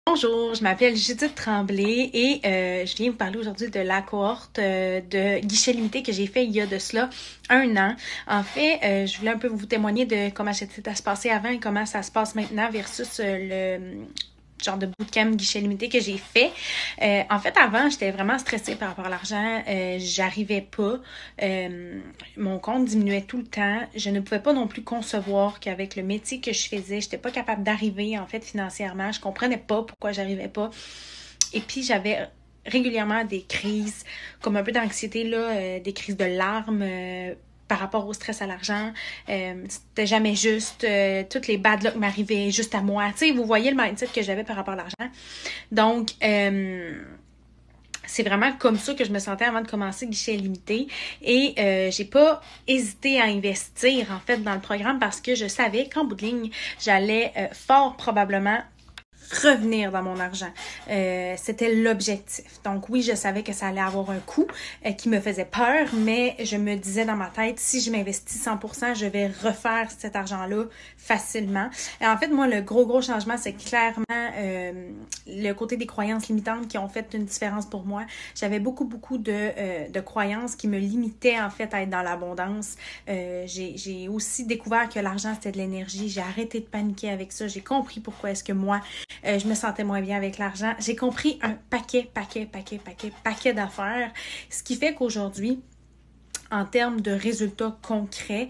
Bonjour, je m'appelle Judith Tremblay et je viens vous parler aujourd'hui de la cohorte de guichet limité que j'ai fait il y a de cela 1 an. En fait, je voulais un peu vous témoigner de comment ça se passait avant et comment ça se passe maintenant versus le genre de bootcamp guichet limité que j'ai fait. En fait, avant, j'étais vraiment stressée par rapport à l'argent. J'arrivais pas. Mon compte diminuait tout le temps. Je ne pouvais pas non plus concevoir qu'avec le métier que je faisais, j'étais pas capable d'arriver, en fait, financièrement. Je comprenais pas pourquoi j'arrivais pas. Et puis, j'avais régulièrement des crises, comme un peu d'anxiété, là, des crises de larmes, par rapport au stress à l'argent. C'était jamais juste. Toutes les bad luck m'arrivaient juste à moi. Tu sais, vous voyez le mindset que j'avais par rapport à l'argent. Donc, c'est vraiment comme ça que je me sentais avant de commencer guichet limité. Et j'ai pas hésité à investir, en fait, dans le programme parce que je savais qu'en bout de ligne, j'allais fort probablement revenir dans mon argent. C'était l'objectif. Donc oui, je savais que ça allait avoir un coût qui me faisait peur, mais je me disais dans ma tête, si je m'investis 100%, je vais refaire cet argent-là facilement. Et en fait, moi, le gros changement, c'est clairement le côté des croyances limitantes qui ont fait une différence pour moi. J'avais beaucoup de croyances qui me limitaient en fait à être dans l'abondance. J'ai aussi découvert que l'argent, c'était de l'énergie. J'ai arrêté de paniquer avec ça. J'ai compris pourquoi est-ce que moi, je me sentais moins bien avec l'argent. J'ai compris un paquet d'affaires. Ce qui fait qu'aujourd'hui, en termes de résultats concrets,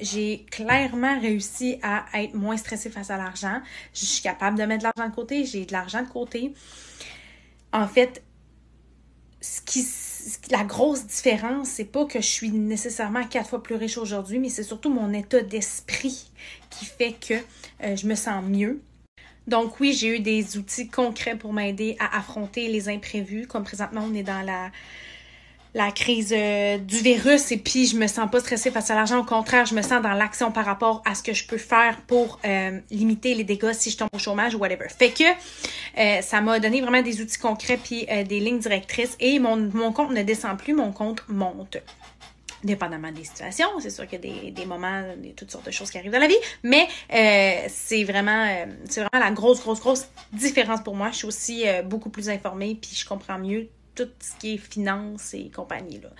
j'ai clairement réussi à être moins stressée face à l'argent. Je suis capable de mettre de l'argent de côté. J'ai de l'argent de côté. En fait, la grosse différence, c'est pas que je suis nécessairement 4 fois plus riche aujourd'hui, mais c'est surtout mon état d'esprit qui fait que je me sens mieux. Donc oui, j'ai eu des outils concrets pour m'aider à affronter les imprévus. Comme présentement, on est dans la crise du virus et puis je me sens pas stressée face à l'argent. Au contraire, je me sens dans l'action par rapport à ce que je peux faire pour limiter les dégâts si je tombe au chômage ou whatever. Fait que ça m'a donné vraiment des outils concrets puis des lignes directrices et mon compte ne descend plus, mon compte monte. Dépendamment des situations, c'est sûr qu'il y a des moments, toutes sortes de choses qui arrivent dans la vie, mais c'est vraiment la grosse différence pour moi. Je suis aussi beaucoup plus informée, puis je comprends mieux tout ce qui est finance et compagnie, là.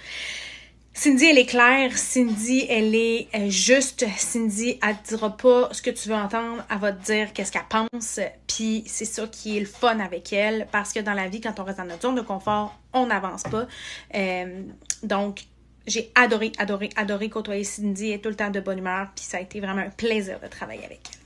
Cindy, elle est claire. Cindy, elle est juste. Cindy, elle te dira pas ce que tu veux entendre. Elle va te dire qu'est-ce qu'elle pense. Puis c'est ça qui est le fun avec elle. Parce que dans la vie, quand on reste dans notre zone de confort, on n'avance pas. Donc, j'ai adoré côtoyer Cindy. Elle est tout le temps de bonne humeur. Puis ça a été vraiment un plaisir de travailler avec elle.